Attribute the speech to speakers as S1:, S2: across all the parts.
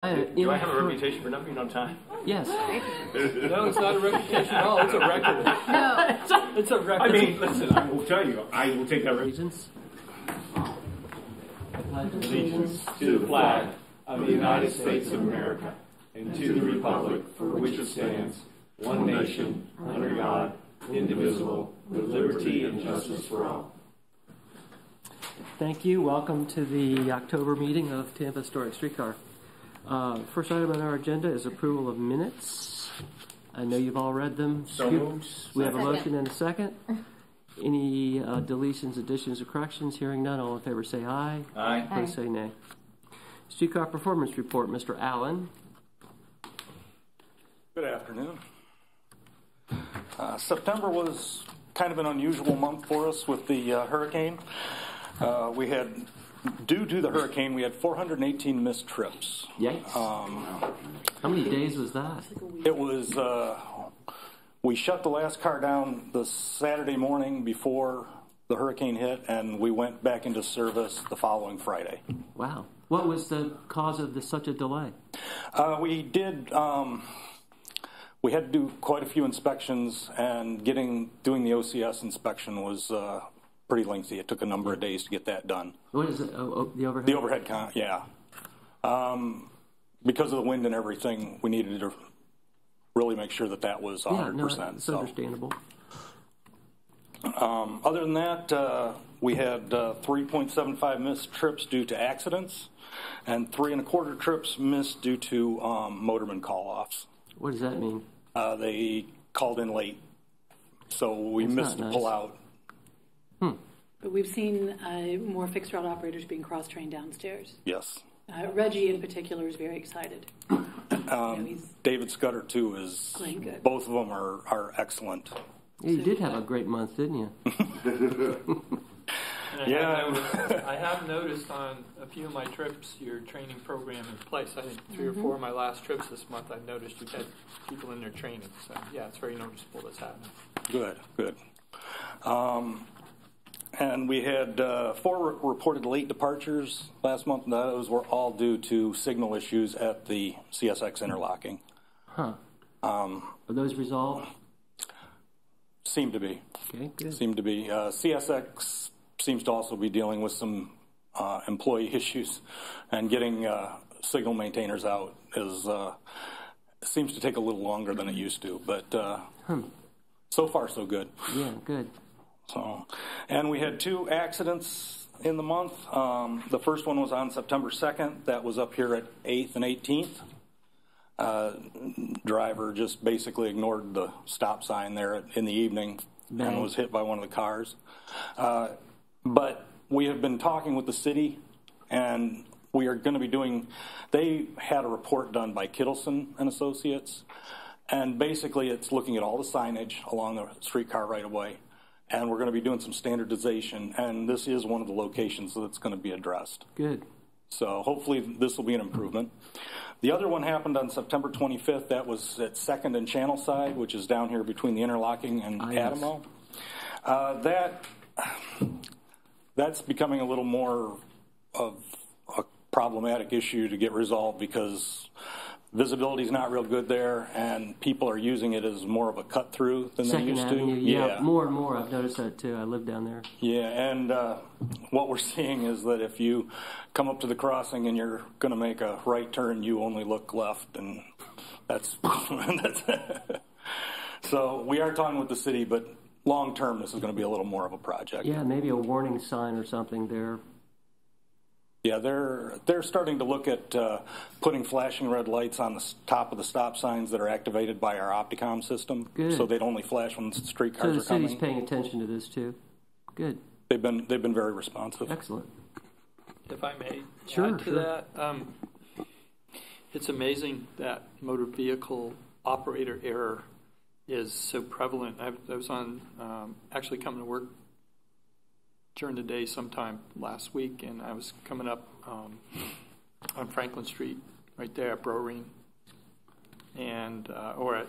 S1: Do I have a reputation for not being on time?
S2: Yes.
S3: No, it's not a reputation at all. It's a record.
S4: No.
S3: It's a record.
S1: I mean, listen, I will tell you, I will take that
S2: Allegiance.
S5: Allegiance to the flag of the United States of America and to the republic for which it stands, one nation, under God, indivisible, with liberty and justice for all.
S2: Thank you. Welcome to the October meeting of Tampa Historic Streetcar. First item on our agenda is approval of minutes. I know you've all read them.
S1: So moved.
S2: We have a motion and a second. Any deletions, additions, or corrections? Hearing none, all in favor say aye.
S1: Aye.
S2: Opposed say nay. Streetcar performance report, Mr. Allen.
S6: Good afternoon. September was kind of an unusual month for us with the hurricane. Due to the hurricane, we had 418 missed trips.
S2: Yikes. How many days was that?
S6: It was, we shut the last car down the Saturday morning before the hurricane hit, and we went back into service the following Friday.
S2: Wow. What was the cause of such a delay?
S6: We had to do quite a few inspections, and doing the OCS inspection was pretty lengthy. It took a number of days to get that done.
S2: What is it? The overhead?
S6: The overhead count, yeah. Because of the wind and everything, we needed to really make sure that was 100%.
S2: Yeah, no, it's understandable.
S6: Other than that, we had 3.75 missed trips due to accidents, and 3.25 trips missed due to motorman call-offs.
S2: What does that mean?
S6: They called in late, so we missed the pull-out.
S4: But we've seen more fixed route operators being cross-trained downstairs.
S6: Yes.
S4: Reggie, in particular, is very excited.
S6: David Scudder, too, is
S4: playing good.
S6: Both of them are excellent.
S2: Yeah, you did have a great month, didn't you?
S3: I have noticed on a few of my trips your training program in place. I think 3 or 4 of my last trips this month I've noticed you've had people in their training. So, yeah, it's very noticeable that's happening.
S6: Good. And we had 4 reported late departures last month, and those were all due to signal issues at the CSX interlocking.
S2: Huh. Are those resolved?
S6: Seem to be.
S2: Okay, good.
S6: Seem to be. CSX seems to also be dealing with some employee issues, and getting signal maintainers out seems to take a little longer than it used to. But so far, so good.
S2: Yeah, good.
S6: So, and we had 2 accidents in the month. The first one was on September 2nd. That was up here at 8th and 18th. Driver just basically ignored the stop sign there in the evening and was hit by one of the cars. But we have been talking with the city, and we are going to be they had a report done by Kittleson and Associates, and basically it's looking at all the signage along the streetcar right of way. And we're going to be doing some standardization, and this is one of the locations that's going to be addressed.
S2: Good.
S6: So hopefully this will be an improvement. The other one happened on September 25th. That was at 2nd and Channel Side, which is down here between the interlocking and Adamo. That's becoming a little more of a problematic issue to get resolved because visibility is not real good there, and people are using it as more of a cut-through than they used
S2: Avenue,
S6: to.
S2: Yeah, more and more. I've noticed that, too. I live down there.
S6: Yeah, and what we're seeing is that if you come up to the crossing and you're going to make a right turn, you only look left, and that's So we are talking with the city, but long-term, this is going to be a little more of a project.
S2: Yeah, maybe a warning sign or something there.
S6: Yeah, they're starting to look at putting flashing red lights on the top of the stop signs that are activated by our Opticom system.
S2: Good.
S6: So they'd only flash when streetcars are coming.
S2: So the city's paying attention to this too. Good.
S6: They've been very responsive.
S2: Excellent.
S3: If I may
S2: add
S3: to that, it's amazing that motor vehicle operator error is so prevalent. I was on actually coming to work during the day sometime last week, and I was coming up on Franklin Street right there at Broreen, and or at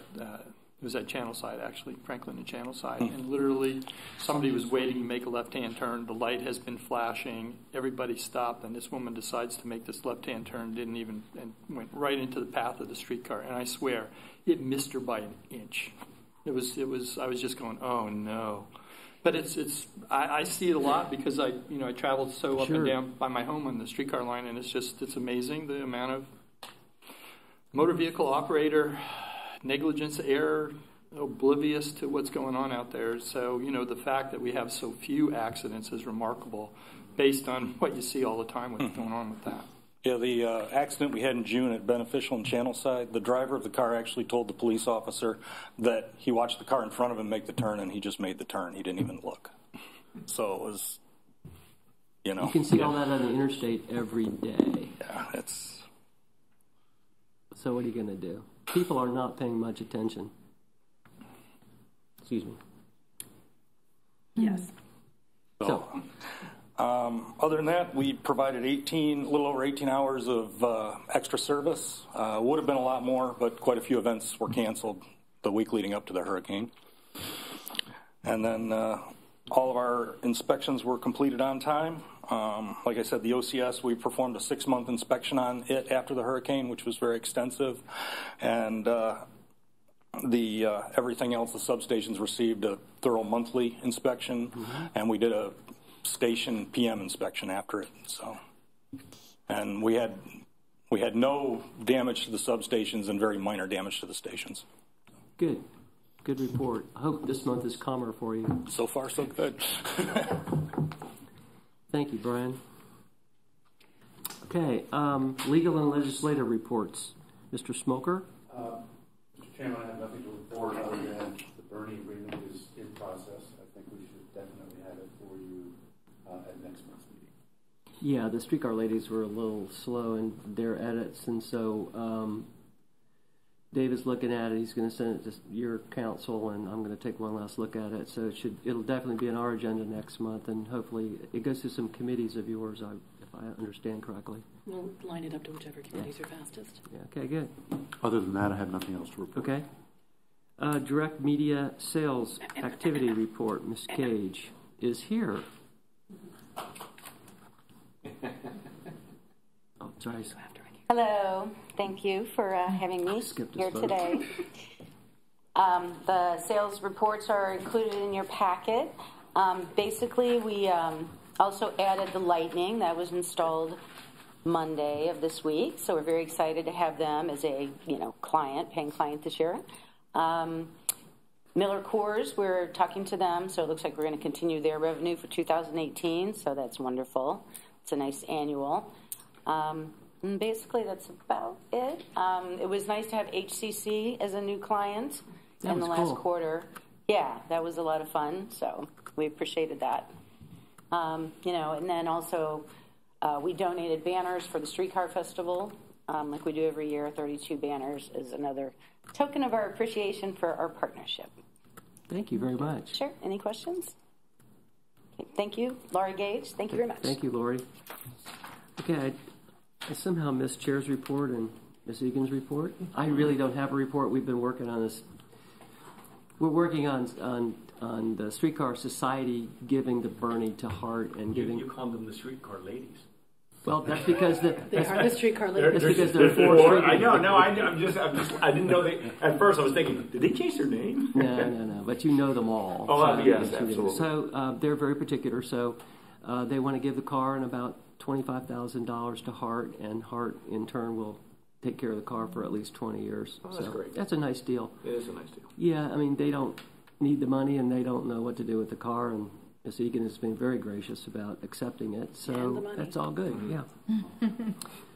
S3: It was at Channelside, actually, Franklin and Channelside. And literally, somebody was waiting to make a left-hand turn. The light has been flashing. Everybody stopped, and this woman decides to make this left-hand turn, and went right into the path of the streetcar. And I swear, it missed her by an inch. I was just going, oh no. But I see it a lot because I travel so up and down by my home on the streetcar line, and it's amazing the amount of motor vehicle operator negligence, error, oblivious to what's going on out there. So, the fact that we have so few accidents is remarkable based on what you see all the time, what's going on with that.
S6: Yeah, the accident we had in June at Beneficial and Channelside, the driver of the car actually told the police officer that he watched the car in front of him make the turn, and he just made the turn. He didn't even look. So it was,
S2: You can see all that on the interstate every day.
S6: Yeah, it's...
S2: So what are you going to do? People are not paying much attention. Excuse me.
S4: Yes.
S6: So other than that, we provided a little over 18 hours of extra service. Would have been a lot more, but quite a few events were canceled the week leading up to the hurricane. And then all of our inspections were completed on time. Like I said, the OCS, we performed a 6-month inspection on it after the hurricane, which was very extensive. And everything else, the substations received a thorough monthly inspection, and we did a station PM inspection after it. So, and we had no damage to the substations and very minor damage to the stations.
S2: Good report. I hope this month is calmer for you.
S6: So far, so good.
S2: Thank you, Brian. Okay, legal and legislative reports. Mr. Smoker?
S7: Mr. Chairman, I have nothing to report other than the Bernie agreement is in process. I think we should definitely have it for you at next month's meeting.
S2: Yeah, the streetcar ladies were a little slow in their edits, and so Dave is looking at it. He's going to send it to your council, and I'm going to take one last look at it. So it'll definitely be on our agenda next month, and hopefully it goes to some committees of yours, if I understand correctly.
S4: We'll line it up to whichever committees are fastest.
S2: Yeah. Okay. Good.
S7: Other than that, I have nothing else to report.
S2: Okay. Direct media sales activity report. Ms. Cage is here. Oh, sorry.
S8: Hello. Thank you for having me here today. The sales reports are included in your packet. Basically, we also added the lighting that was installed Monday of this week, so we're very excited to have them as a paying client this year. Miller Coors, we're talking to them, so it looks like we're going to continue their revenue for 2018, so that's wonderful. It's a nice annual. And basically, that's about it. It was nice to have HCC as a new client in the last quarter. Yeah, that was a lot of fun, so we appreciated that. And then also we donated banners for the Streetcar Festival, like we do every year. 32 banners is another token of our appreciation for our partnership.
S2: Thank you very much.
S8: Sure. Any questions? Okay, thank you. Laurie Gage, thank you very much.
S2: Thank you, Laurie. Okay, I somehow missed Chair's report and Ms. Egan's report. I really don't have a report. We've been working on this. We're working on the Streetcar Society giving the Bernie to HART and giving.
S1: You called them the Streetcar Ladies.
S2: Well, that's because
S4: They are the Streetcar Ladies.
S2: That's because there are four.
S1: I know. No, I didn't know they. At first, I was thinking, did they change their name?
S2: No. But you know them all.
S1: Oh,
S2: so
S1: yes, absolutely.
S2: So they're very particular. So they want to give the car and about $25,000 to HART, and HART in turn will take care of the car for at least 20 years.
S1: Oh, that's great.
S2: That's a nice deal.
S1: It is a nice deal.
S2: Yeah, I mean, they don't need the money and they don't know what to do with the car, and Ms. Egan has been very gracious about accepting it, so that's all good, yeah.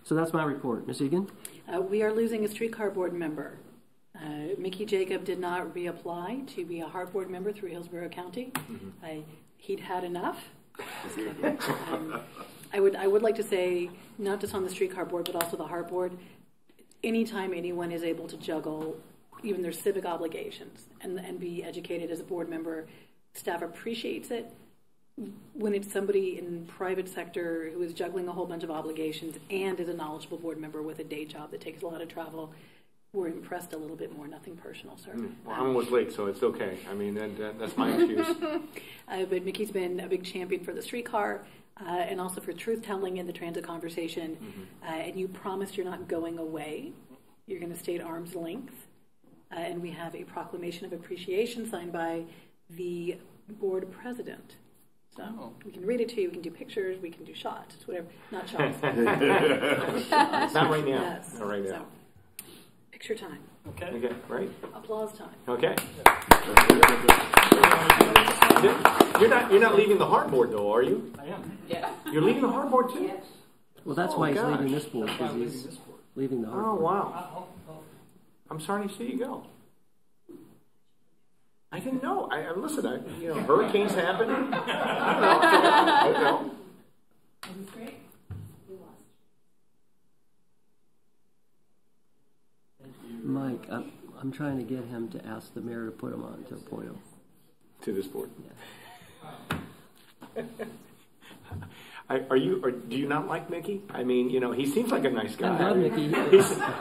S2: So that's my report. Ms. Egan?
S4: We are losing a Streetcar board member. Mickey Jacob did not reapply to be a HART board member through Hillsborough County. He'd had enough. Just kidding. I would like to say, not just on the Streetcar board, but also the HART board, anytime anyone is able to juggle even their civic obligations and be educated as a board member, staff appreciates it. When it's somebody in private sector who is juggling a whole bunch of obligations and is a knowledgeable board member with a day job that takes a lot of travel, were impressed a little bit more. Nothing personal, sir.
S1: Well, I was late, so it's okay. I mean, that's my excuse.
S4: But Mickey's been a big champion for the streetcar and also for truth-telling in the transit conversation. And you promised you're not going away. You're going to stay at arm's length. And we have a proclamation of appreciation signed by the board president. So we can read it to you. We can do pictures. We can do shots. Whatever. Not shots.
S1: Not right now.
S4: Yes.
S1: Not right now.
S4: So, picture time.
S1: Okay, right?
S4: Applause time.
S1: Okay. You're not leaving the HART board, though, are you?
S3: I am.
S8: Yeah.
S1: You're leaving the HART board, too?
S8: Yes.
S2: Well, that's why he's
S1: gosh.
S2: leaving this board, because he's leaving the
S1: Oh,
S2: hard board.
S1: wow. I'm sorry to see you go. I didn't know. Listen, hurricanes happen. I don't know.
S2: Mike, I'm trying to get him to ask the mayor to put him on to appoint him.
S1: To this board.
S2: Yeah.
S1: Do you not like Mickey? I mean, he seems like a nice guy.
S2: I love Mickey.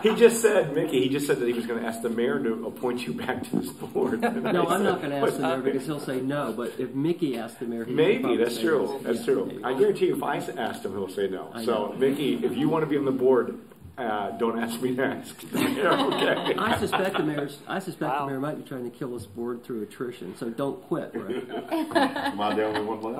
S1: He just said that he was going to ask the mayor to appoint you back to this board.
S2: No, I'm not going to ask the mayor because he'll say no. But if Mickey asks the mayor,
S1: maybe that's true.
S2: Yes.
S1: That's true.
S2: Maybe.
S1: I guarantee you, if I asked him, he'll say no.
S2: I
S1: So,
S2: know.
S1: Mickey, if you want to be on the board, don't ask me to ask. Okay.
S2: I suspect the mayor might be trying to kill this board through attrition. So don't quit, right?
S5: Am I the only one left?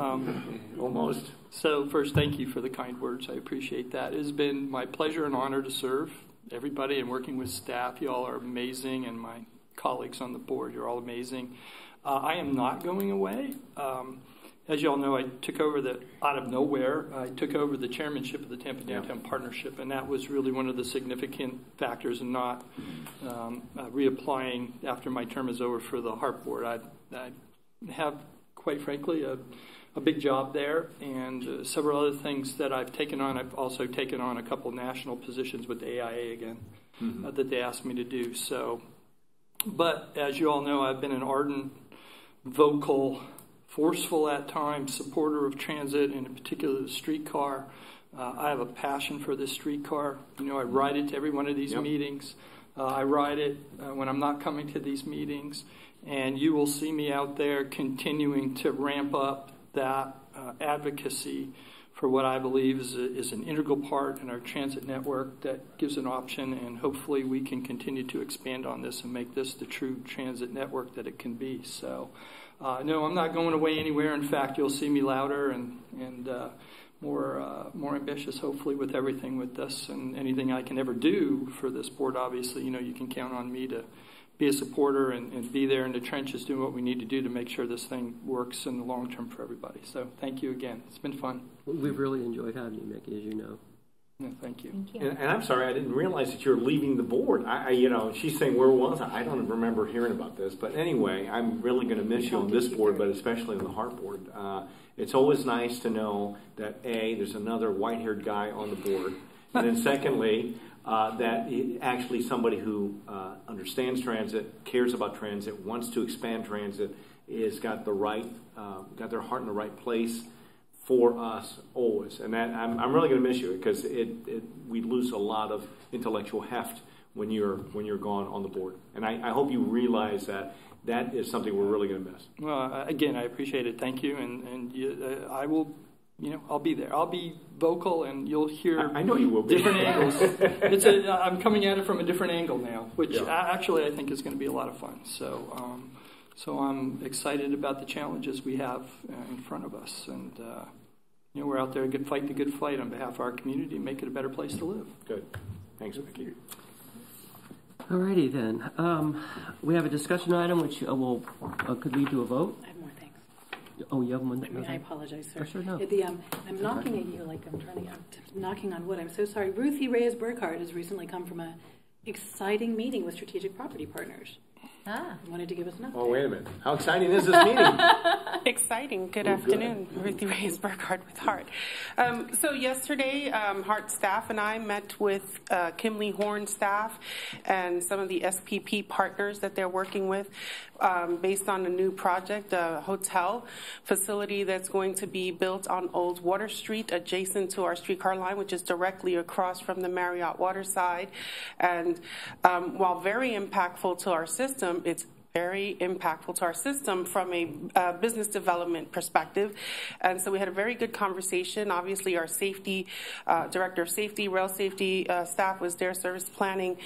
S1: Almost.
S3: So first, thank you for the kind words. I appreciate that. It has been my pleasure and honor to serve everybody and working with staff. You all are amazing, and my colleagues on the board, you're all amazing. I am not going away. As you all know, I took over out of nowhere. I took over the chairmanship of the Tampa Downtown Partnership, and that was really one of the significant factors in not reapplying after my term is over for the HART board. I have, quite frankly, a big job there, and several other things that I've taken on. I've also taken on a couple national positions with the AIA again that they asked me to do. So, but as you all know, I've been an ardent, vocal, forceful at times supporter of transit, and in particular the streetcar. I have a passion for this streetcar. I ride it to every one of these meetings. I ride it when I'm not coming to these meetings, and you will see me out there continuing to ramp up that advocacy for what I believe is an integral part in our transit network that gives an option, and hopefully we can continue to expand on this and make this the true transit network that it can be. So, no, I'm not going away anywhere. In fact, you'll see me louder and more ambitious, hopefully, with everything with this, and anything I can ever do for this board. Obviously, you can count on me to be a supporter and be there in the trenches doing what we need to do to make sure this thing works in the long term for everybody. So thank you again. It's been fun.
S2: We've really enjoyed having you, Mickey, as you know.
S3: Yeah, thank you.
S8: Thank you.
S1: And I'm sorry, I didn't realize that you're leaving the board. She's saying, where was I? I don't remember hearing about this. But anyway, I'm really going to miss you on this board, but especially on the HART board. It's always nice to know that, A, there's another white-haired guy on the board. And then secondly, that actually somebody who understands transit, cares about transit, wants to expand transit, is got their heart in the right place for us always. And that I'm really going to miss you, because we lose a lot of intellectual heft when you're gone on the board. And I hope you realize that is something we're really going to miss.
S3: Well, again, I appreciate it. Thank you, and I will. I'll be there. I'll be vocal, and you'll hear.
S1: I know you will be.
S3: Different angles. I'm coming at it from a different angle now, which actually I think is going to be a lot of fun. So, so I'm excited about the challenges we have in front of us, and we're out there to fight the good fight on behalf of our community and make it a better place to live.
S1: Good. Thanks, Mickey.
S2: Alrighty then. We have a discussion item which could lead to a vote.
S4: I have more things.
S2: Oh, you have one?
S4: I apologize, sir.
S2: Oh, sure, no.
S4: I'm knocking at you like I'm knocking on wood. I'm so sorry. Ruthie Reyes Burkhardt has recently come from an exciting meeting with Strategic Property Partners. wanted to give us an update.
S1: Oh, wait a minute. How exciting is this meeting?
S9: Exciting. Good afternoon. Ruthie Reyes Burkhardt with HART. So yesterday, HART staff and I met with Kimley Horn staff and some of the SPP partners that they're working with based on a new project, a hotel facility that's going to be built on Old Water Street adjacent to our streetcar line, which is directly across from the Marriott Waterside. And while very impactful to our system, it's very impactful to our system from a business development perspective. And so we had a very good conversation. Obviously, our safety, director of safety, rail safety staff was there, service planning,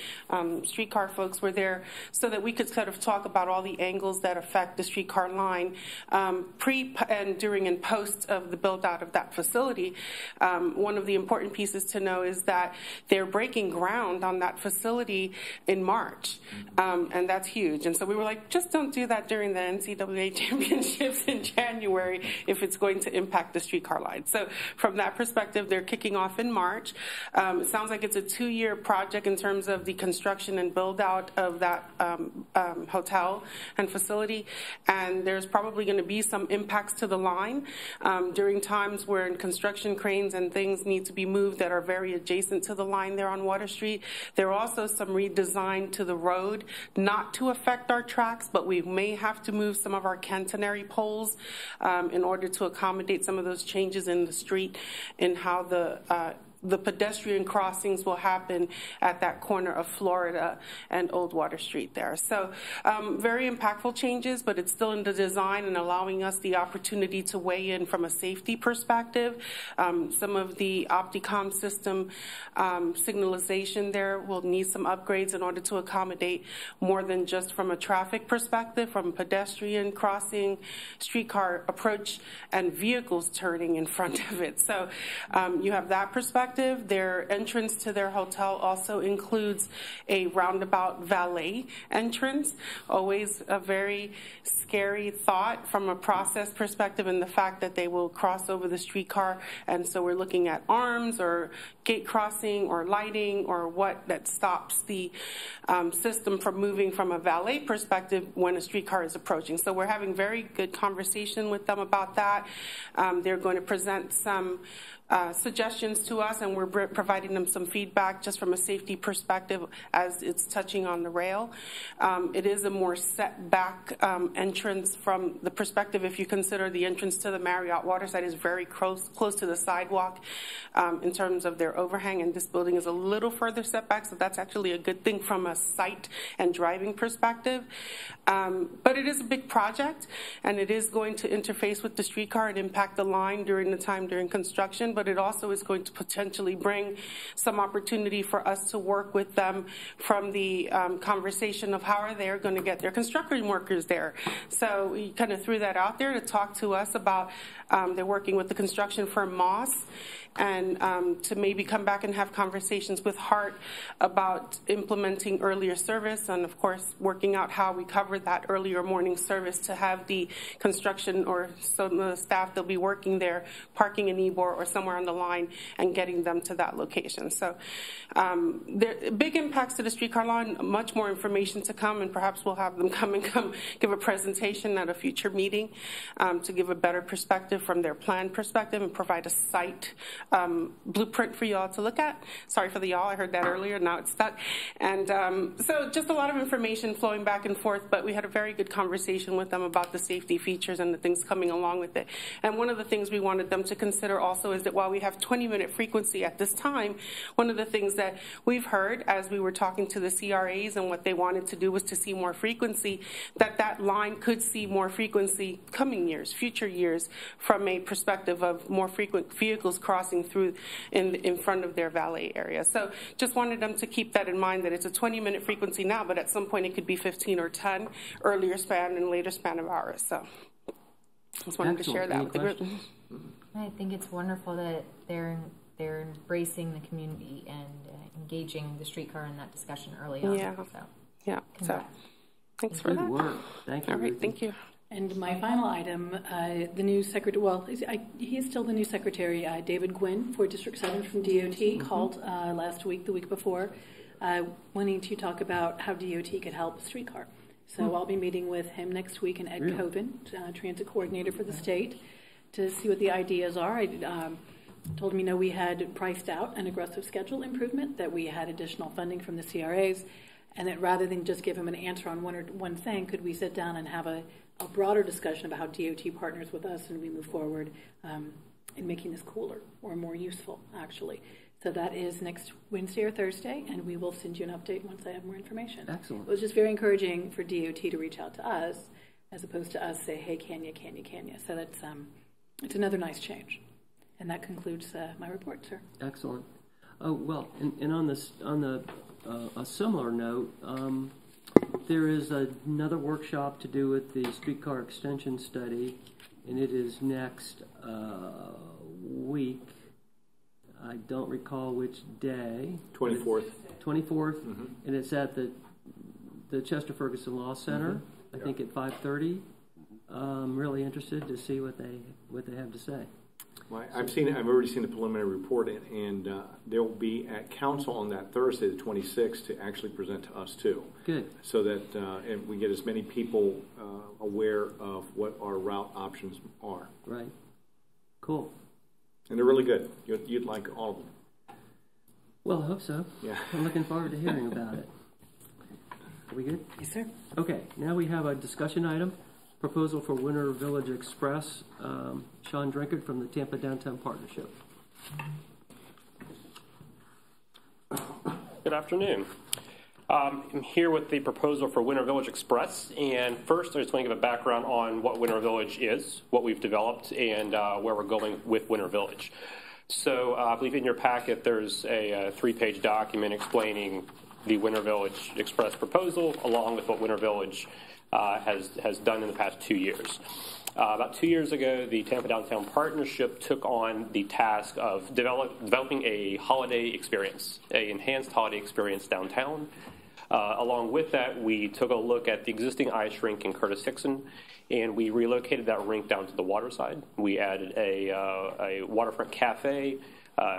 S9: streetcar folks were there, so that we could sort of talk about all the angles that affect the streetcar line pre and during and post of the build out of that facility. One of the important pieces to know is that they're breaking ground on that facility in March, and that's huge. And so we were like, just don't do that during the NCAA championships in January if it's going to impact the streetcar line. So from that perspective, they're kicking off in March. It sounds like it's a 2-year project in terms of the construction and build out of that hotel and facility. And there's probably going to be some impacts to the line during times where construction cranes and things need to be moved that are very adjacent to the line there on Water Street. There are also some redesign to the road, not to affect our tracks, but we may have to move some of our catenary poles in order to accommodate some of those changes in the street and how the pedestrian crossings will happen at that corner of Florida and Old Water Street there. So very impactful changes, but it's still in the design and allowing us the opportunity to weigh in from a safety perspective. Some of the Opticom system signalization there will need some upgrades in order to accommodate more than just from a traffic perspective, from pedestrian crossing, streetcar approach, and vehicles turning in front of it. So you have that perspective. Their entrance to their hotel also includes a roundabout valet entrance. Always a very scary thought from a process perspective, and the fact that they will cross over the streetcar. And so we're looking at arms or gate crossing or lighting or what that stops the system from moving from a valet perspective when a streetcar is approaching. So we're having very good conversation with them about that. They're going to present some suggestions to us, and we're providing them some feedback just from a safety perspective as it's touching on the rail. It is a more set back entrance from the perspective, if you consider the entrance to the Marriott Waterside is very close to the sidewalk in terms of their overhang, and this building is a little further set back, so that's actually a good thing from a sight and driving perspective. But it is a big project, and it is going to interface with the streetcar and impact the line during the time during construction, but it also is going to potentially bring some opportunity for us to work with them from the conversation of how are they going to get their construction workers there. So we kind of threw that out there to talk to us about they're working with the construction firm Moss, and to maybe come back and have conversations with HART about implementing earlier service, and of course working out how we cover that earlier morning service to have the construction or some of the staff that'll be working there parking in Ybor or somewhere on the line and getting them to that location. So there big impacts to the streetcar line, much more information to come, and perhaps we'll have them come give a presentation at a future meeting to give a better perspective from their plan perspective and provide a site blueprint for y'all to look at. Sorry for the y'all, I heard that earlier, now it's stuck. And so just a lot of information flowing back and forth, but we had a very good conversation with them about the safety features and the things coming along with it. And one of the things we wanted them to consider also is that while we have 20-minute frequency at this time, one of the things that we've heard as we were talking to the CRAs and what they wanted to do was to see more frequency, that line could see more frequency coming years, future years, from a perspective of more frequent vehicles crossing through in front of their valet area. So just wanted them to keep that in mind, that it's a 20-minute frequency now, but at some point it could be 15 or 10, earlier span and later span of hours. So just wanted to share that with the group.
S10: I think it's wonderful that they're embracing the community and engaging the streetcar in that discussion early on.
S9: Yeah.
S10: So,
S9: yeah. So thanks for
S2: Good
S9: that.
S2: work. Thank you.
S9: All right. Thank you.
S4: And my final item, the new secretary, well, he is still the new secretary, David Gwynn for District 7 from DOT, called last week, the week before, wanting to talk about how DOT could help streetcar. So I'll be meeting with him next week, and Ed Coven, transit coordinator for the state, to see what the ideas are. I told him, we had priced out an aggressive schedule improvement, that we had additional funding from the CRAs, and that rather than just give him an answer on one thing, could we sit down and have a broader discussion about how DOT partners with us and we move forward in making this cooler or more useful, actually. So that is next Wednesday or Thursday, and we will send you an update once I have more information.
S2: Excellent.
S4: It was just very encouraging for DOT to reach out to us, as opposed to us say, hey, can you? So that's it's another nice change. And that concludes my report, sir.
S2: Excellent. Oh, well, and on a similar note, there is another workshop to do with the streetcar extension study, and it is next week. I don't recall which day.
S1: 24th.
S2: 24th, and it's at the Chester Ferguson Law Center. I think at 5:30. I'm really interested to see what they have to say.
S1: Well, I've already seen the preliminary report, and they'll be at council on that Thursday, the 26th, to actually present to us too.
S2: Good.
S1: So that and we get as many people aware of what our route options are.
S2: Right. Cool.
S1: And they're really good. You'd like all of them.
S2: Well, I hope so.
S1: Yeah.
S2: I'm looking forward to hearing about it. Are we good?
S4: Yes, sir.
S2: Okay. Now we have a discussion item. Proposal for Winter Village Express. Sean Drinkard from the Tampa Downtown Partnership.
S11: Good afternoon. I'm here with the proposal for Winter Village Express. And first, I just want to give a background on what Winter Village is, what we've developed, and where we're going with Winter Village. So I believe in your packet there's a 3-page document explaining the Winter Village Express proposal, along with what Winter Village has done in the past 2 years. About 2 years ago, the Tampa Downtown Partnership took on the task of developing a holiday experience, an enhanced holiday experience downtown. Along with that, we took a look at the existing ice rink in Curtis Hickson, and we relocated that rink down to the waterside. We added a waterfront cafe,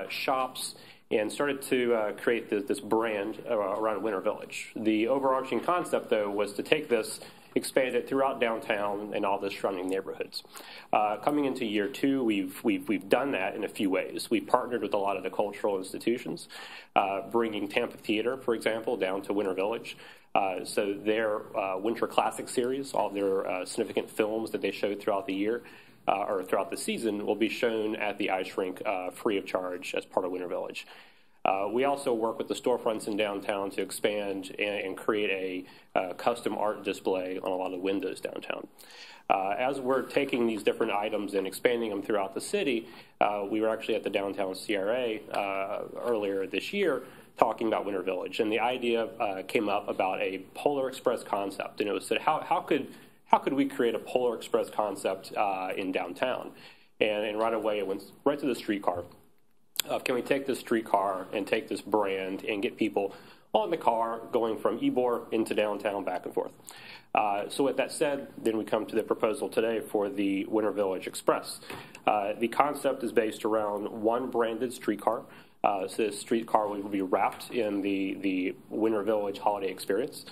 S11: shops, and started to create this brand around Winter Village. The overarching concept, though, was to take this, expand it throughout downtown and all the surrounding neighborhoods. Coming into year 2, we've done that in a few ways. We've partnered with a lot of the cultural institutions, bringing Tampa Theater, for example, down to Winter Village. So their Winter Classic series, all their significant films that they showed throughout the year, or throughout the season, will be shown at the ice rink free of charge as part of Winter Village. We also work with the storefronts in downtown to expand and create a custom art display on a lot of windows downtown. As we're taking these different items and expanding them throughout the city, we were actually at the downtown CRA earlier this year talking about Winter Village, and the idea came up about a Polar Express concept, and it was said, how could we create a Polar Express concept in downtown? And right away it went right to the streetcar. Can we take this streetcar and take this brand and get people on the car going from Ybor into downtown back and forth? So with that said, then we come to the proposal today for the Winter Village Express. The concept is based around one branded streetcar. So this streetcar will be wrapped in the Winter Village holiday experience.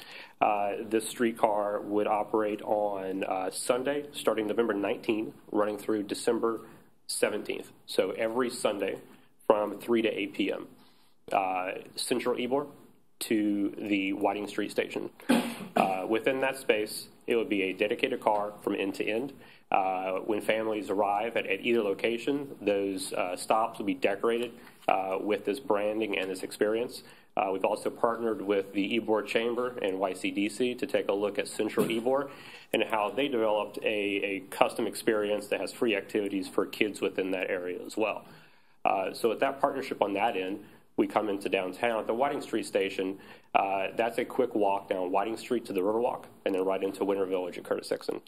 S11: This streetcar would operate on Sunday, starting November 19th, running through December 17th. So every Sunday from 3 to 8 p.m. Central Ybor to the Whiting Street station. Within that space, it would be a dedicated car from end to end. When families arrive at either location, those stops will be decorated with this branding and this experience. We've also partnered with the Ybor Chamber and YCDC to take a look at Central Ybor and how they developed a custom experience that has free activities for kids within that area as well. So with that partnership on that end, we come into downtown at the Whiting Street station. That's a quick walk down Whiting Street to the Riverwalk and then right into Winter Village at Curtis Hickson.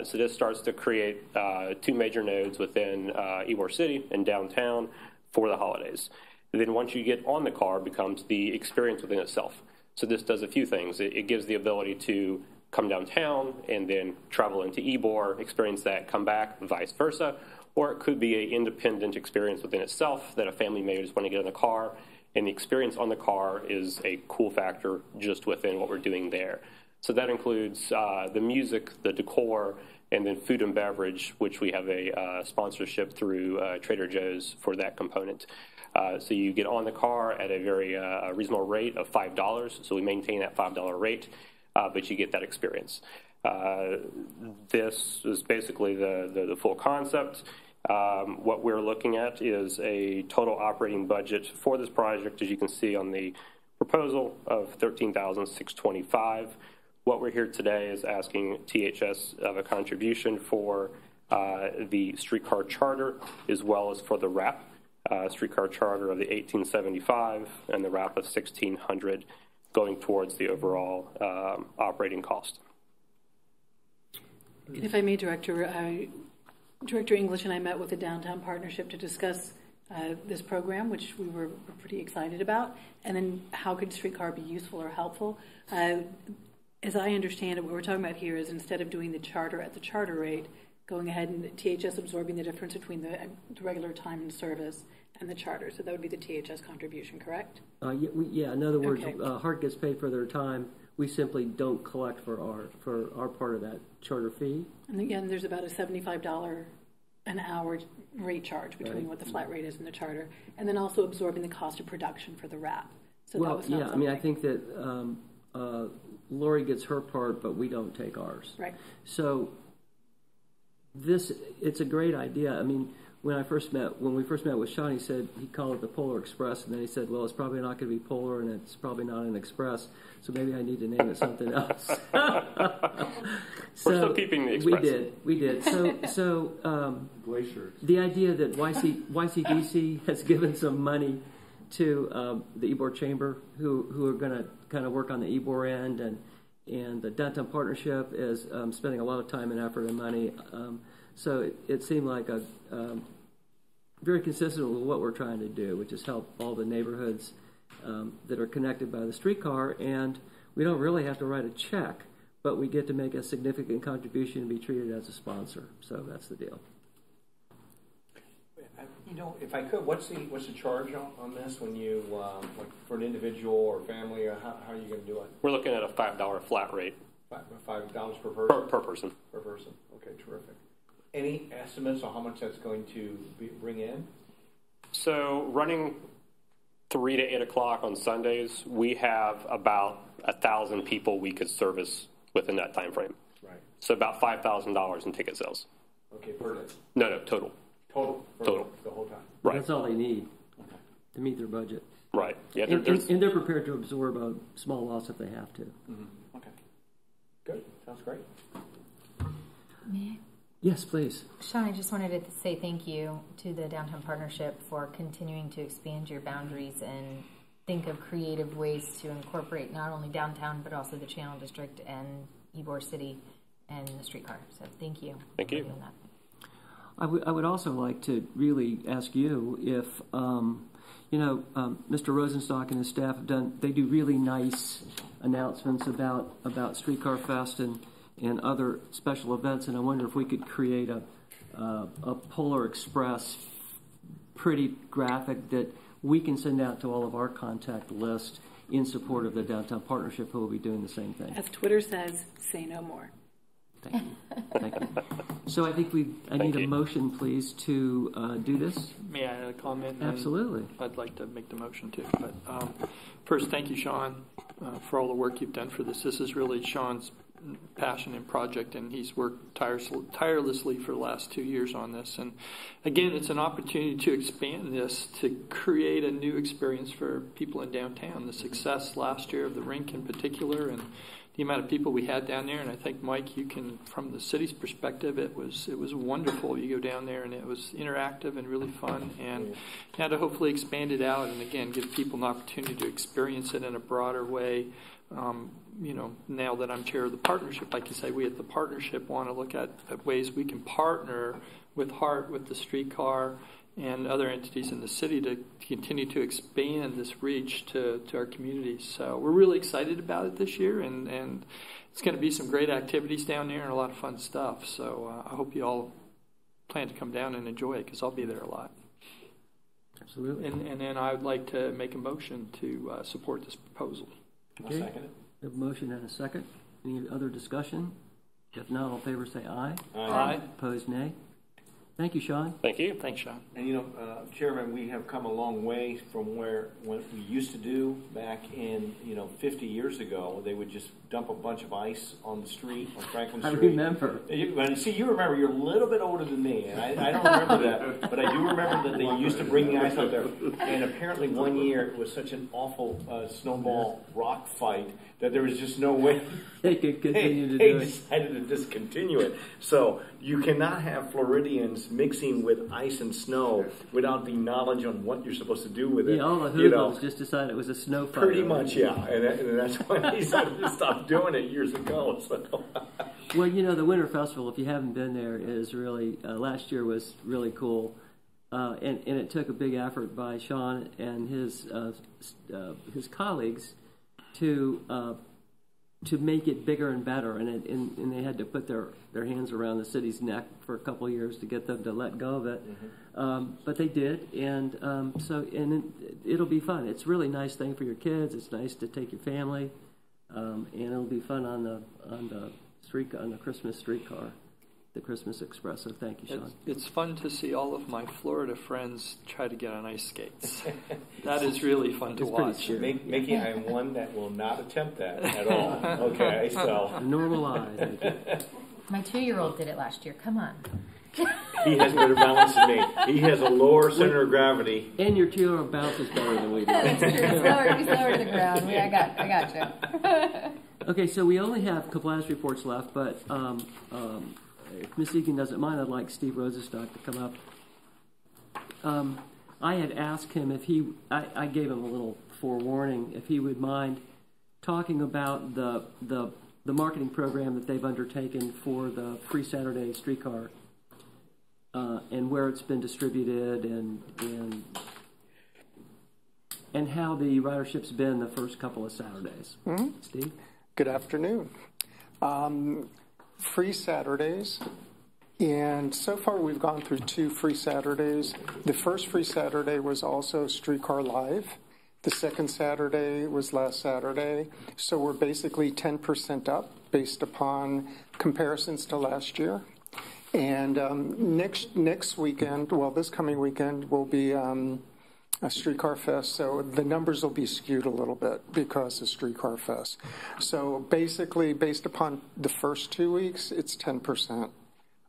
S11: So this starts to create 2 major nodes within Ybor City and downtown for the holidays. And then once you get on the car, it becomes the experience within itself. So this does a few things. It gives the ability to come downtown and then travel into Ybor, experience that, come back, vice versa. Or it could be an independent experience within itself that a family may just want to get in the car, and the experience on the car is a cool factor just within what we're doing there. So that includes the music, the decor, and then food and beverage, which we have a sponsorship through Trader Joe's for that component. So you get on the car at a very reasonable rate of $5. So we maintain that $5 rate, but you get that experience. This is basically the full concept. What we're looking at is a total operating budget for this project, as you can see on the proposal, of $13,625. What we're here today is asking THS of a contribution for the streetcar charter, as well as for the wrap. Streetcar charter of the $1,875 and the wrap of $1,600, going towards the overall operating cost.
S4: And if I may, Director English and I met with the Downtown Partnership to discuss this program, which we were pretty excited about, and then how could Streetcar be useful or helpful. As I understand it, what we're talking about here is, instead of doing the charter at the charter rate, going ahead and THS absorbing the difference between the regular time and service and the charter. So that would be the THS contribution, correct?
S2: Yeah. In other words,
S4: Okay.
S2: HART gets paid for their time. We simply don't collect for our part of that charter fee.
S4: And again, there's about a $75 an hour rate charge between what the flat rate is and the charter, and then also absorbing the cost of production for the wrap. So
S2: Well,
S4: that was not
S2: yeah. I mean, I think that Lori gets her part, but we don't take ours.
S4: Right.
S2: So it's a great idea. I mean, when we first met with Sean, he said he called it the Polar Express, and then he said, well, it's probably not going to be Polar, and it's probably not an Express, so maybe I need to name it something else.
S11: We're still keeping the Express.
S2: We did. So
S7: Glaciers.
S2: the idea that YCDC has given some money to the Ybor Chamber, who are going to kind of work on the Ybor end, and the Downtown Partnership is spending a lot of time and effort and money. So it seemed like a very consistent with what we're trying to do, which is help all the neighborhoods that are connected by the streetcar. And we don't really have to write a check, but we get to make a significant contribution and be treated as a sponsor. So that's the deal.
S1: You know, if I could, what's the charge on this when you like for an individual or family? Or how are you going to do it?
S11: We're looking at a $5 flat rate.
S1: $5 per person.
S11: Per person.
S1: Per person. Okay, terrific. Any estimates on how much that's going to bring in?
S11: So running 3 to 8 o'clock on Sundays, we have about 1,000 people we could service within that time frame.
S1: Right.
S11: So about $5,000 in ticket sales.
S1: Okay, per day.
S11: No, total.
S1: Total.
S11: Total.
S1: The whole time.
S11: Right.
S2: That's all they need to meet their budget.
S11: Right. Yeah.
S2: And they're prepared to absorb a small loss if they have to.
S1: Mm-hmm. Okay. Good. Sounds great.
S10: May I?
S2: Yes, please.
S10: Sean, I just wanted to say thank you to the Downtown Partnership for continuing to expand your boundaries and think of creative ways to incorporate not only downtown but also the Channel District and Ybor City and the streetcar. So thank you.
S11: Thank you.
S10: For doing that.
S2: I would also like to really ask you if, Mr. Rosenstock and his staff they do really nice announcements about Streetcar Fest and other special events, and I wonder if we could create a Polar Express pretty graphic that we can send out to all of our contact list in support of the Downtown Partnership, who will be doing the same thing.
S4: As Twitter says, say no more.
S2: Thank you. Thank you. So I think I need a motion, please, to do this.
S3: May I add a comment?
S2: Absolutely.
S3: I'd like to make the motion too. But first, thank you, Sean, for all the work you've done for this. This is really Sean's passion and project, and he's worked tirelessly for the last 2 years on this. And again, it's an opportunity to expand this, to create a new experience for people in downtown. The success last year of the rink in particular, and the amount of people we had down there, and I think, Mike, you can, from the city's perspective, it was wonderful. You go down there, and it was interactive and really fun, and now to hopefully expand it out and, again, give people an opportunity to experience it in a broader way. Now that I'm chair of the partnership, like you say, we at the partnership want to look at ways we can partner with HART, with the streetcar, and other entities in the city to continue to expand this reach to our communities. So we're really excited about it this year, and it's going to be some great activities down there and a lot of fun stuff. So I hope you all plan to come down and enjoy it, because I'll be there a lot.
S2: Absolutely.
S3: And then I would like to make a motion to support this proposal.
S2: Okay.
S1: I'll second it.
S2: We have a motion and a second. Any other discussion? If not, all in favor say aye.
S3: Aye.
S2: Opposed, nay. Thank you, Sean.
S11: Thank you.
S3: Thanks, Sean.
S1: And Chairman, we have come a long way from what we used to do back in 50 years ago. They would just dump a bunch of ice on the street, on Franklin Street.
S2: I remember.
S1: You remember. You're a little bit older than me, and I don't remember that, but I do remember that they used to bring the ice out there. And apparently one year it was such an awful snowball rock fight that there was just no way
S2: They could continue to do
S1: they
S2: it.
S1: decided to discontinue it. So you cannot have Floridians mixing with ice and snow without the knowledge on what you're supposed to do with it.
S2: Yeah, all the hoodlums just decided it was a snow fight.
S1: Pretty much, yeah. And that's why he decided to stop doing it years ago. So.
S2: Well, the Winter Festival, if you haven't been there, is really, last year was really cool. And it took a big effort by Sean and his colleagues to make it bigger and better, and they had to put their hands around the city's neck for a couple of years to get them to let go of it. Mm-hmm. But they did, and it'll be fun. It's a really nice thing for your kids. It's nice to take your family, and it'll be fun on the Christmas streetcar, the Christmas Express. So thank you, Sean.
S3: It's fun to see all of my Florida friends try to get on ice skates. That is really fun to watch.
S1: Mickey, I am one that will not attempt that at all. Okay, so.
S2: Normalized.
S10: My 2-year-old did it last year. Come on.
S1: He has better balance than me. He has a lower center of gravity.
S2: And your 2-year-old bounces better than we do.
S10: That's true. He's lower to the ground. I got you.
S2: Okay, so we only have compliance reports left, but if Ms. Egan doesn't mind, I'd like Steve Rosenstock to come up. I had asked him if I gave him a little forewarning, if he would mind talking about the marketing program that they've undertaken for the Free Saturday Streetcar and where it's been distributed and how the ridership's been the first couple of Saturdays. Mm-hmm. Steve?
S12: Good afternoon. Free Saturdays, and so far we've gone through 2 free Saturdays. The first free Saturday was also Streetcar Live. The second Saturday was last Saturday, so we're basically 10% up based upon comparisons to last year. And next weekend, well, this coming weekend will be a Streetcar Fest, so the numbers will be skewed a little bit because of Streetcar Fest. So basically, based upon the first 2 weeks, it's 10%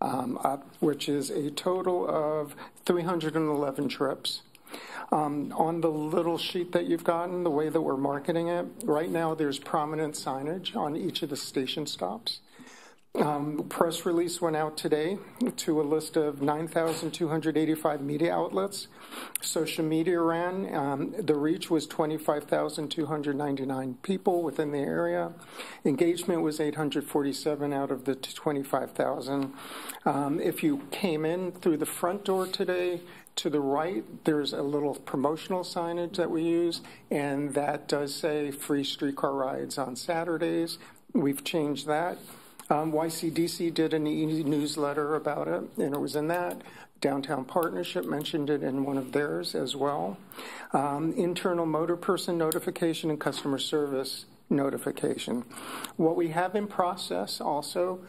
S12: up, which is a total of 311 trips. On the little sheet that you've gotten, the way that we're marketing it, right now there's prominent signage on each of the station stops. Press release went out today to a list of 9,285 media outlets. Social media ran. The reach was 25,299 people within the area. Engagement was 847 out of the 25,000. If you came in through the front door today, to the right, there's a little promotional signage that we use, and that does say free streetcar rides on Saturdays. We've changed that. YCDC did an e-newsletter about it, and it was in that. Downtown Partnership mentioned it in one of theirs as well. Internal motor person notification and customer service notification. What we have in process also,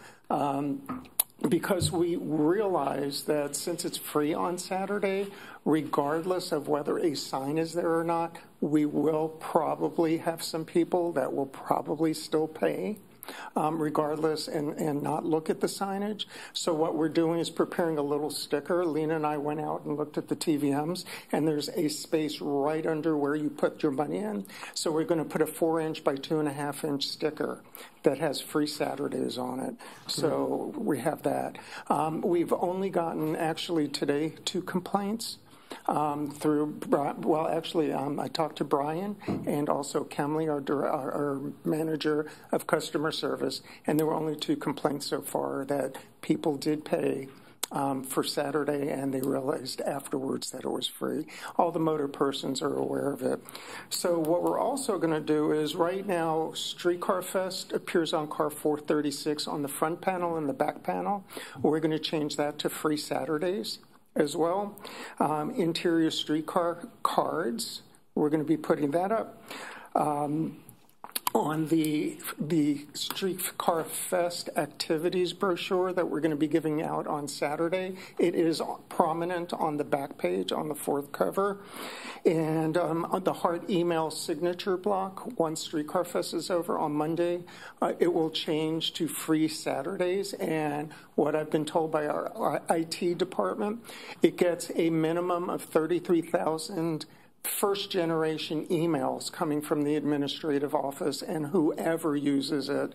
S12: because we realize that since it's free on Saturday, regardless of whether a sign is there or not, we will probably have some people that will probably still pay. Regardless, and not look at the signage. So what we're doing is preparing a little sticker. Lena and I went out and looked at the TVMs, and there's a space right under where you put your money in. So we're going to put a 4-inch by 2.5-inch sticker that has free Saturdays on it. So we have that. We've only gotten, actually today, 2 complaints. I talked to Brian and also Kemley, our manager of customer service, and there were only 2 complaints so far that people did pay for Saturday, and they realized afterwards that it was free. All the motor persons are aware of it. So what we're also going to do is right now, Streetcar Fest appears on car 436 on the front panel and the back panel. We're going to change that to free Saturdays as well. Interior streetcar cards, we're going to be putting that up. on the Streetcar Fest activities brochure that we're going to be giving out on Saturday. It is prominent on the back page on the fourth cover. And on the HART email signature block, once Streetcar Fest is over on Monday, it will change to free Saturdays. And what I've been told by our IT department, it gets a minimum of 33,000 first-generation emails coming from the administrative office and whoever uses it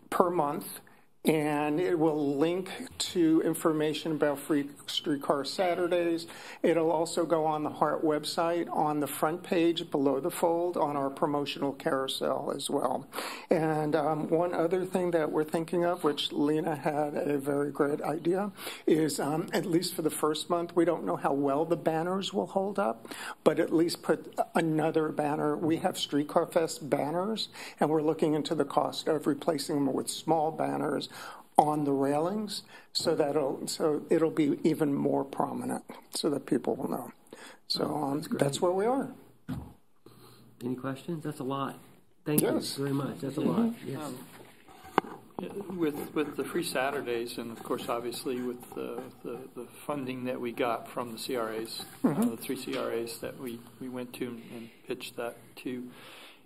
S12: per month. And it will link to information about free Streetcar Saturdays. It'll also go on the HART website on the front page below the fold on our promotional carousel as well. And one other thing that we're thinking of, which Lena had a very great idea, is at least for the first month, we don't know how well the banners will hold up, but at least put another banner. We have Streetcar Fest banners, and we're looking into the cost of replacing them with small banners on the railings, so it'll be even more prominent, so that people will know. So that's where we are.
S2: Any questions? That's a lot. Thank you very much. That's a lot. Yes.
S3: With the free Saturdays, and of course, obviously, with the funding that we got from the CRAs, the 3 CRAs that we went to and pitched that to.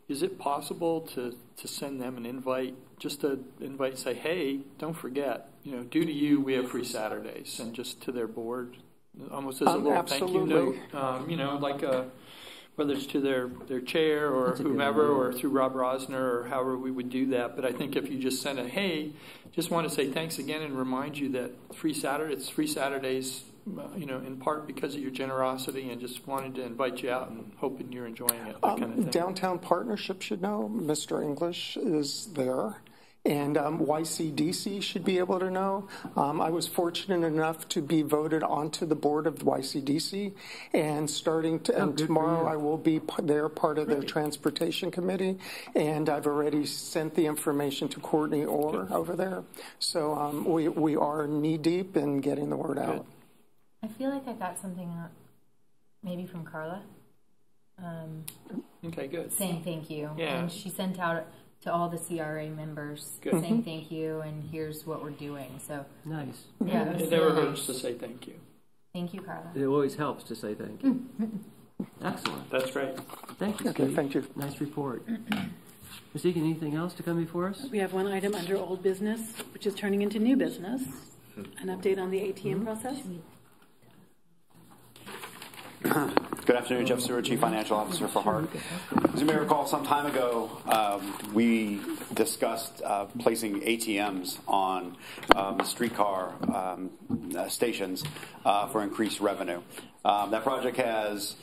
S3: Is it possible to send them an invite, just to invite and say, hey, don't forget, due to you, we have free Saturdays, and just to their board, almost as a little thank you note, like whether it's to their chair or whomever, or through Rob Rosner, or however we would do that. But I think if you just send a, hey, just want to say thanks again and remind you that it's free Saturdays, in part because of your generosity, and just wanted to invite you out and hoping you're enjoying it. That kind of thing.
S12: Downtown Partnership should know. Mr. English is there. And YCDC should be able to know. I was fortunate enough to be voted onto the board of YCDC, and tomorrow I will be there, part of their transportation committee, and I've already sent the information to Courtney Orr over there. So we are knee deep in getting the word out.
S10: I feel like I got something maybe from Carla.
S3: Okay, good.
S10: Saying thank you.
S3: Yeah.
S10: And she sent out to all the CRA members saying thank you, and here's what we're doing. So
S2: nice.
S10: Yeah,
S3: it never hurts to say thank you.
S10: Thank you, Carla.
S2: It always helps to say thank you. Excellent.
S3: That's great.
S2: Thank you, Steve.
S12: Thank you.
S2: Nice report. Ms. Egan, anything else to come before us?
S4: We have one item under old business, which is turning into new business. An update on the ATM process.
S13: Good afternoon, Jeff Stewart, Chief Financial Officer for HART. As you may recall, some time ago, we discussed placing ATMs on the streetcar stations for increased revenue. That project has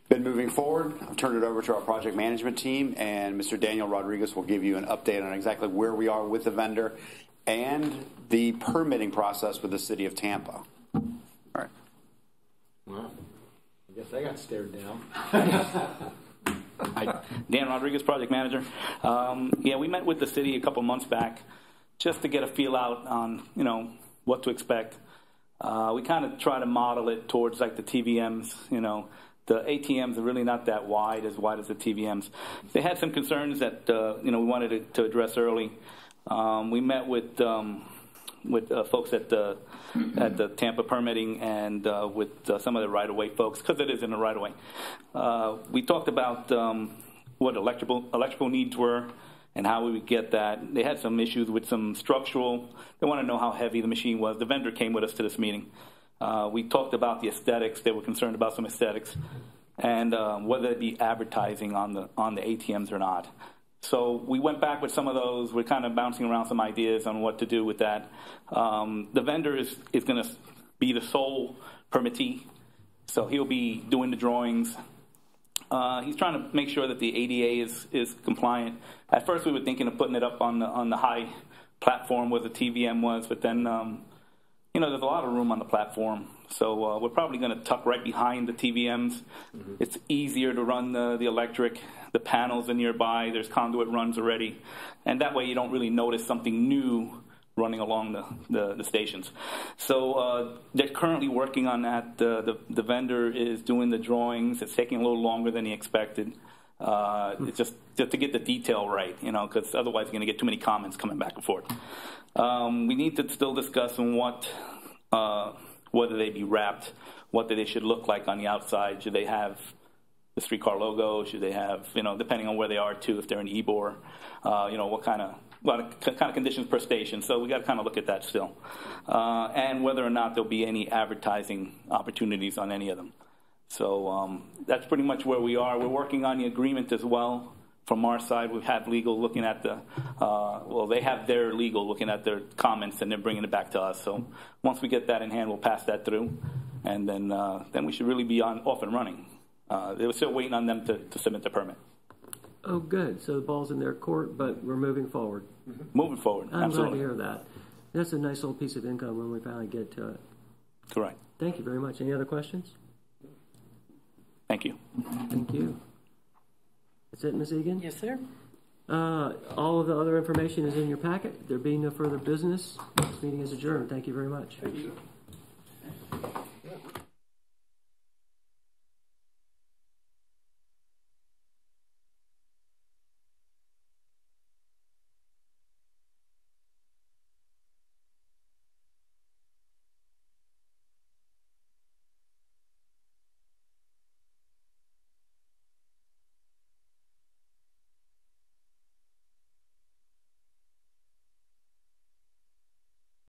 S13: been moving forward. I've turned it over to our project management team, and Mr. Daniel Rodriguez will give you an update on exactly where we are with the vendor and the permitting process with the city of Tampa. All right.
S1: Wow. I guess I got stared down.
S14: Hi, Dan Rodriguez, project manager. We met with the city a couple months back just to get a feel out on, what to expect. We kind of try to model it towards like the TVMs, The ATMs are really not that wide as the TVMs. They had some concerns that, we wanted to address early. We met with folks at the Tampa permitting and with some of the right-of-way folks, because it is in the right-of-way. We talked about what electrical needs were and how we would get that. They had some issues with some structural. They want to know how heavy the machine was. The vendor came with us to this meeting. We talked about the aesthetics. They were concerned about some aesthetics and whether it be advertising on the ATMs or not. So we went back with some of those. We're kind of bouncing around some ideas on what to do with that. The vendor is going to be the sole permittee, so he'll be doing the drawings. He's trying to make sure that the ADA is compliant. At first, we were thinking of putting it up on the high platform where the TVM was, but then there's a lot of room on the platform. So we're probably going to tuck right behind the TVMs. Mm-hmm. It's easier to run the electric. The panels are nearby. There's conduit runs already. And that way you don't really notice something new running along the stations. So they're currently working on that. The vendor is doing the drawings. It's taking a little longer than he expected. It's just to get the detail right, because otherwise you're going to get too many comments coming back and forth. We need to still discuss on whether they be wrapped, what they should look like on the outside. Should they have the Streetcar logo? Should they have, depending on where they are too, if they're in Ybor, what kind of conditions per station. So we got to kind of look at that still, and whether or not there'll be any advertising opportunities on any of them. So that's pretty much where we are. We're working on the agreement as well. From our side, we have legal looking at they have their legal looking at their comments, and they're bringing it back to us. So once we get that in hand, we'll pass that through, and then we should really be off and running. They were still waiting on them to submit the permit.
S2: Oh, good. So the ball's in their court, but we're moving forward.
S14: Moving forward,
S2: I'm
S14: absolutely.
S2: glad to hear that. That's a nice little piece of income when we finally get to it.
S14: Correct.
S2: Thank you very much. Any other questions?
S14: Thank you.
S2: Thank you. That's it, Ms. Egan?
S4: Yes, sir.
S2: All of the other information is in your packet. There being no further business, this meeting is adjourned. Thank you very much.
S7: Thank you.